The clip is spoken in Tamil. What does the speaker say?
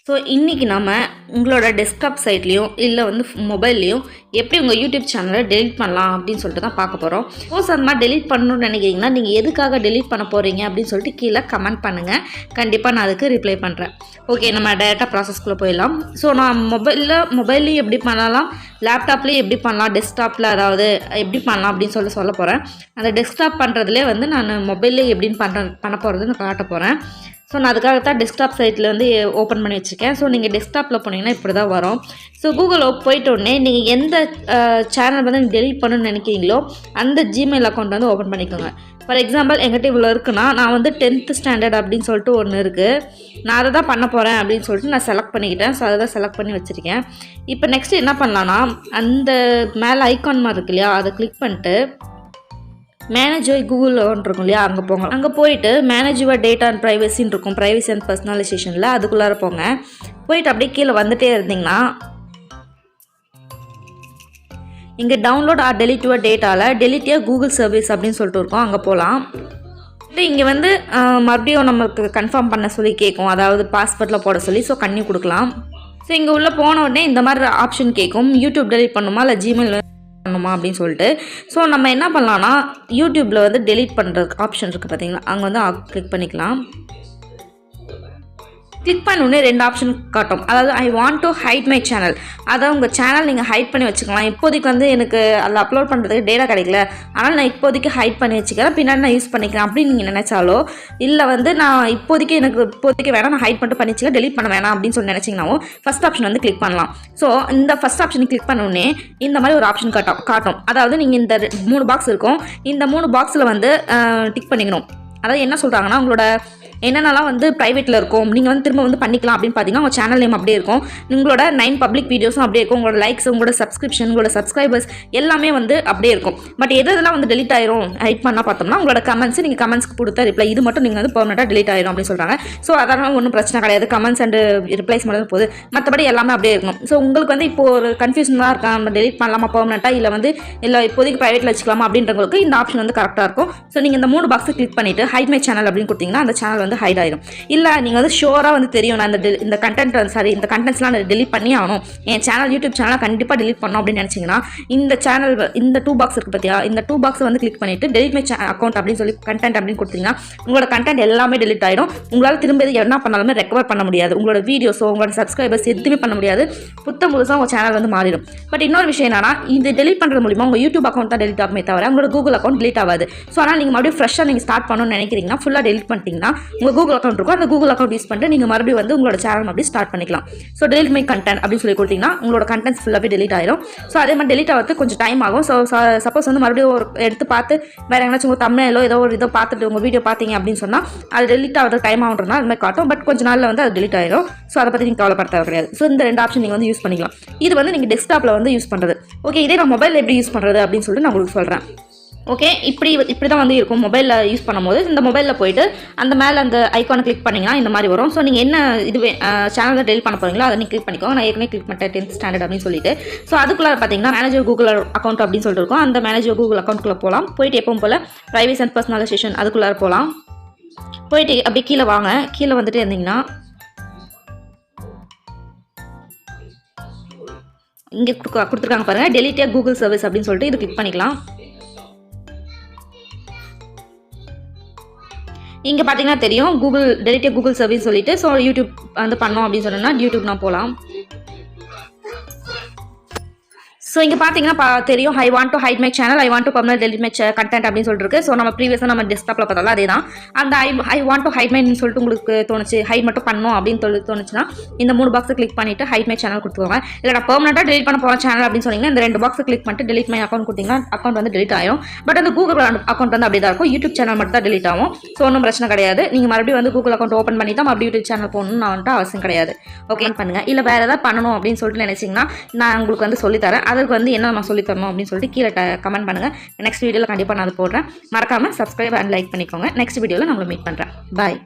ஸோ இன்றைக்கி நம்ம உங்களோட டெஸ்க்டாப் சைட்லேயும் இல்லை வந்து மொபைல்லையும் எப்படி உங்கள் யூடியூப் சேனலை டெலிட் பண்ணலாம் அப்படின்னு சொல்லிட்டு தான் பார்க்க போகிறோம். சப்போஸ் அந்த மாதிரி டெலிட் பண்ணணும்னு நினைக்கிறீங்கன்னா நீங்கள் எதுக்காக டெலிட் பண்ண போகிறீங்க அப்படின்னு சொல்லிட்டு கீழே கமெண்ட் பண்ணுங்கள். கண்டிப்பாக நான் அதுக்கு ரிப்ளை பண்ணுறேன். ஓகே, நம்ம டேரெக்டாக ப்ராசஸ்க்குள்ளே போயிடலாம். ஸோ நான் மொபைல்லையும் எப்படி பண்ணலாம், லேப்டாப்லேயும் எப்படி பண்ணலாம், டெஸ்க்டாப்பில் அதாவது எப்படி பண்ணலாம் அப்படின்னு சொல்ல போகிறேன். அந்த டெஸ்க்டாப் பண்ணுறதுலே வந்து நான் மொபைல்லே எப்படின்னு பண்ண போகிறதுன்னு காட்ட போகிறேன். ஸோ நான் அதுக்காக தான் டெஸ்க்டாப் சைட்டில் வந்து ஓப்பன் பண்ணி வச்சுருக்கேன். ஸோ நீங்கள் டெஸ்க்டாப்பில் போனீங்கன்னா இப்படி தான் வரும். ஸோ கூகுளில் போயிட்டோடனே நீங்கள் எந்த சேனல் வந்து நீங்கள் டெலிட் பண்ணணும்னு நினைக்கிறீங்களோ அந்த ஜிமெயில் அக்கௌண்ட் வந்து ஓப்பன் பண்ணிக்கோங்க. ஃபார் எக்ஸாம்பிள் எங்கிட்ட இவ்வளோ இருக்குன்னா நான் வந்து 10th ஸ்டாண்டர்ட் அப்படின்னு சொல்லிட்டு ஒன்று இருக்குது. நான் அதை தான் பண்ண போகிறேன் அப்படின்னு சொல்லிட்டு நான் செலக்ட் பண்ணிக்கிட்டேன். ஸோ அதை தான் செலக்ட் பண்ணி வச்சுருக்கேன். இப்போ நெக்ஸ்ட்டு என்ன பண்ணலான்னா அந்த மேலே ஐக்கான் மாதிரி இருக்கு இல்லையா, அதை கிளிக் பண்ணிட்டு மேனேஜ் கூகுளில் இருக்கும் இல்லையா, அங்கே போங்க. அங்கே போயிட்டு மேனேஜ் யுவர் டேட்டா அண்ட் ப்ரைவசின்னு இருக்கும், ப்ரைவசி அண்ட் பர்சனலைசேஷனில் அதுக்குள்ளார போங்க. போயிட்டு அப்படியே கீழே வந்துட்டே இருந்தீங்கன்னா இங்கே டவுன்லோட் ஆர் டெலிட் யுவர் டேட்டாவில் டெலிட் யுவர் கூகுள் சர்வீஸ் அப்படின்னு சொல்லிட்டு இருக்கும், அங்கே போகலாம். இங்கே வந்து மறுபடியும் நமக்கு கன்ஃபார்ம் பண்ண சொல்லி கேட்கும், அதாவது பாஸ்வேர்டில் போட சொல்லி. ஸோ கண்ணி கொடுக்கலாம். ஸோ இங்கே உள்ளே போன உடனே இந்த மாதிரி ஆப்ஷன் கேட்கும், யூடியூப் டெலிட் பண்ணுமா இல்லை ஜிமெயில் பண்ணணுமா அப்படின்னு சொல்லிட்டு. ஸோ நம்ம என்ன பண்ணலாம்னா யூடியூப்பில் வந்து டெலிட் பண்ணுறதுக்கு ஆப்ஷன் இருக்குது பார்த்தீங்களா, அங்கே வந்து கிளிக் பண்ணிக்கலாம். கிளிக் பண்ணோடனே 2 ஆப்ஷன் காட்டும். அதாவது I want to hide my channel, அதாவது உங்கள் சேனல் நீங்கள் ஹைட் பண்ணி வச்சுக்கலாம். இப்போதைக்கு வந்து எனக்கு அதில் அப்லோட் பண்ணுறதுக்கு டேட்டா கிடைக்கல, ஆனால் நான் இப்போதைக்கு ஹைட் பண்ணி வச்சுக்கிறேன், பின்னாடி நான் யூஸ் பண்ணிக்கிறேன் அப்படின்னு நீங்கள் நினச்சாலோ, இல்லை வந்து நான் இப்போதைக்கு வேணாம், நான் ஹைட் பண்ணிட்டு பண்ணிச்சுக்க, டெலிட் பண்ண வேணாம் அப்படின்னு சொல்லி நினச்சிங்கனாவும் ஃபஸ்ட் ஆப்ஷன் வந்து கிளிக் பண்ணலாம். ஸோ இந்த ஃபஸ்ட் ஆப்ஷன் கிளிக் பண்ணோடனே இந்த மாதிரி ஒரு ஆப்ஷன் காட்டும். அதாவது நீங்கள் இந்த 3 பாக்ஸ் இருக்கும், இந்த 3 பாக்ஸில் வந்து டிக் பண்ணிக்கணும். அதாவது என்ன சொல்கிறாங்கன்னா உங்களோட என்னென்னலாம் வந்து ப்ரைவேட்டில் இருக்கும் நீங்கள் வந்து திரும்ப வந்து பண்ணிக்கலாம் அப்படின்னு பார்த்தீங்கன்னா உங்கள் சேனல் நேம் அப்படியே இருக்கும், உங்களோட 9 பப்ளிக் வீடியோஸும் அப்படியே இருக்கும், உங்களோட லைக்ஸ், உங்களோட சப்ஸ்கிரிப்ஷன், உங்களோட சப்ஸ்கிரைபர்ஸ் எல்லாமே வந்து அப்படியே இருக்கும். பட் எதெல்லாம் வந்து டெலிட் ஆயிரும் ஹைட் பண்ணால் பார்த்தோம்னா உங்களோட கமெண்ட்ஸ், நீங்கள் கமெண்ட்ஸ்க்கு கொடுத்த ரிப்ளை, இது மட்டும் நீங்கள் வந்து பெர்மனெண்ட்டாக டெலிட் ஆயிரும் அப்படின்னு சொல்கிறாங்க. ஸோ அதெல்லாம் ஒன்றும் பிரச்சனை கிடையாது, கமெண்ட்ஸ் அண்ட் ரிப்ளைஸ் மட்டும் போகுது, மற்றபடி எல்லாமே அப்படியே இருக்கும். ஸோ உங்களுக்கு வந்து இப்போ ஒரு கன்ஃபியூஷனாக இருக்கா, நம்ம டெலிட் பண்ணலாமா பெர்மனெண்ட்டாக, இல்லை வந்து இல்லை இப்போதைக்கு ப்ரைவேட்டில் வச்சுக்கலாமா அப்படின்றவங்களுக்கு இந்த ஆப்ஷன் வந்து கரெக்டாக இருக்கும். ஸோ நீங்கள் இந்த 3 பாக்ஸை கிளிக் பண்ணிவிட்டு ஹைட் மை சேனல் அப்படின்னு கொடுத்தீங்கன்னா அந்த சேனல் வந்து ஹைட் ஆயிடும். இல்லை நீங்கள் வந்து ஷோராக வந்து தெரியும் நான் இந்த கண்டென்ட்ஸ்லாம் நான் டெலிட் பண்ணி ஆகணும், என் சேனல் யூடியூப் சேனலை கண்டிப்பாக டெலிட் பண்ணணும் அப்படின்னு நினச்சிங்கன்னா இந்த 2 பாக்ஸ் இருக்குது பார்த்தியா, இந்த 2 பாக்ஸ் வந்து கிளிக் பண்ணிவிட்டு டெலிட் மை அக்கௌண்ட் அப்படின்னு சொல்லி கண்டென்ட் அப்படின்னு கொடுத்தீங்கன்னா உங்களோட கண்டென்ட் எல்லாமே டெலிட் ஆகிடும். உங்களால் திரும்ப என்ன பண்ணாலுமே ரெக்கவர் பண்ண முடியாது, உங்களோட வீடியோஸோ உங்களோட சப்ஸ்கிரைபர்ஸ் எதுவுமே பண்ண முடியாது, புதுசாக உங்கள் சேனல் வந்து மாறிடும். பட் இன்னொரு விஷயம் என்னன்னா, இது டெலிட் பண்ணுறது மூலிமா உங்கள் யூடியூப் அக்கௌண்ட் தான் டெலிட் ஆகுமே தவிர உங்களோட கூகுள் அக்கௌண்ட் டெலிட் ஆகாது. ஸோ ஆனால் நீங்கள் மறுபடியும் ஃப்ரெஷ்ஷாக நீங்கள் ஸ்டார்ட் பண்ணணும்னு நினைக்கிறீங்கன்னா ஃபுல்லாக டெலிட் பண்ணிட்டீங்கன்னா உங்கள் கூகுள் அக்கௌண்ட் இருக்கும், அந்த கூகுள் அக்கௌண்ட் யூஸ் பண்ணிட்டு நீங்கள் மறுபடியும் வந்து உங்களோட சேனல் மறுபடியும் ஸ்டார்ட் பண்ணிக்கலாம். ஸோ டெலிட் மை கண்டென்ட் அப்படின்னு சொல்லி கொடுத்தீங்கன்னா உங்களோட கண்டென்ட்ஸ் ஃபுல்லாகவே டெலிட் ஆயிடும். ஸோ அதே மாதிரி டெலிட் ஆகிறது கொஞ்சம் டைம் ஆகும். ஸோ சப்போஸ் வந்து மறுபடியும் ஒரு எடுத்து பார்த்து வேறு எங்கேயாச்சும் உங்கள் தமிழிலோ ஏதோ ஒரு இதை பார்த்துட்டு உங்கள் வீடியோ பார்த்தீங்க அப்படின்னு சொன்னால் அது டெலிட் ஆகிறது டைம் ஆகுன்றதுனா அது மாதிரி காட்டும். பட் கொஞ்சம் நாளில் வந்து அது டெலிட் ஆயிடும். ஸோ அதை பற்றி நீங்கள் கவலைப்பட தேவை கிடையாது. ஸோ இந்த 2 ஆப்ஷன் நீங்கள் வந்து யூஸ் பண்ணிக்கலாம். இது வந்து நீங்கள் டெஸ்க்டாப்பில் வந்து யூஸ் பண்ணுறது. ஓகே, இதே நான் மொபைலில் எப்படி யூஸ் பண்ணுறது அப்படின்னு சொல்லிட்டு நான் உங்களுக்கு சொல்கிறேன். ஓகே, இப்படி தான் வந்து இருக்கும் மொபைலில் யூஸ் பண்ணும்போது. இந்த மொபைலில் போயிட்டு அந்த மேலே அந்த ஐக்கானை கிளிக் பண்ணிங்கன்னா இந்த மாதிரி வரும். ஸோ நீங்கள் என்ன இதுவே சேனலில் டெலிட் பண்ண போகிறீங்களோ அதை நீங்கள் கிளிக் பண்ணிக்கோங்க. நான் ஏற்கனவே கிளிக் பண்ணிட்டேன் 10th ஸ்டாண்டர்ட் அப்படின்னு சொல்லிட்டு. ஸோ அதுக்குள்ளே பார்த்தீங்கன்னா மேனேஜர் கூகுள் அக்கௌண்ட் அப்படின்னு சொல்லிட்டு இருக்கும், அந்த மேனேஜர் கூகுள் அக்கௌண்ட்டுக்குள்ளே போகலாம். போயிட்டு எப்பவும் போல் ப்ரைவசி அண்ட் பர்சனலைசேஷன் அதுக்குள்ளே போகலாம். போயிட்டு அப்படியே கீழே வாங்க. கீழே வந்துட்டு இருந்தீங்கன்னா இங்கே கொடுத்துருக்காங்க பாருங்கள், டெலிட் யுவர் கூகுள் சர்வீஸ் அப்படின்னு சொல்லிட்டு இது கிளிக் பண்ணிக்கலாம். இங்கே பார்த்தீங்கன்னா தெரியும் டெலிட் யுவர் கூகுள் சர்வீஸ் சொல்லிட்டு. ஸோ யூடியூப் வந்து பண்ணோம் அப்படின்னு சொன்னோன்னா யூடியூப் நான் போகலாம். ஸோ இங்கே பார்த்தீங்கன்னா தெரியும் I want to hide my channel, I want to permanent delete my content அப்படின்னு சொல்லிட்டு. ஸோ நம்ம ப்ரீவியஸாக நம்ம டெஸ்க்டாப்பில் பார்த்தாலும் அதே தான். அந்த ஐ வாண்ட் டு ஹைட் மைன்னு சொல்லிட்டு உங்களுக்கு தோணுச்சு, ஹைட் மட்டும் பண்ணணும் அப்படின்னு தோணுச்சுன்னா இந்த 3 பாக்ஸை கிளிக் பண்ணிவிட்டு ஹைட் மை சேனல் கொடுத்துக்கோங்க. இல்லை நான் பெர்மனெண்ட்டாக டெலிட் பண்ண போகிற சேனல் அப்படின்னு சொன்னீங்கன்னா இந்த 2 பாக்ஸை கிளிக் பண்ணிட்டு டெலிட் மை அக்கௌண்ட் கொடுத்தீங்கன்னா அக்கௌண்ட் வந்து டெலிட் ஆகும். பட் அந்த கூகுள் அக்கௌண்ட் வந்து அப்படி தான் இருக்கும், யூடியூப் சேனல் மட்டும் தான் டெலிட் ஆகும். ஸோ ஒன்றும் பிரச்சனை கிடையாது. நீங்கள் மறுபடியும் வந்து கூகுள் அக்கௌண்ட் ஓப்பன் பண்ணி தான் மறுபடியும் யூடியூப் சேனல் போகணும்னு நான் வந்துட்டு அவசியம் கிடையாது. ஓகே பண்ணுங்கள். இல்லை வேறு ஏதாவது பண்ணணும் அப்படின்னு சொல்லிட்டு நினச்சிங்கன்னா நான் உங்களுக்கு வந்து சொல்லித்தரேன். அதுக்கு வந்து என்ன நான் தரணும் அப்படின்னு சொல்லிட்டு கீழே கமெண்ட் பண்ணுங்கள். நெக்ஸ்ட் வீடியோவில் கண்டிப்பாக நான் அது போடுறேன். மறக்காமல் சப்ஸ்கிரைப் அண்ட் லைக் பண்ணிக்கோங்க. நெக்ஸ்ட் வீடியோவில் நான் உங்களை மீட் பண்ணுறேன். பாய்.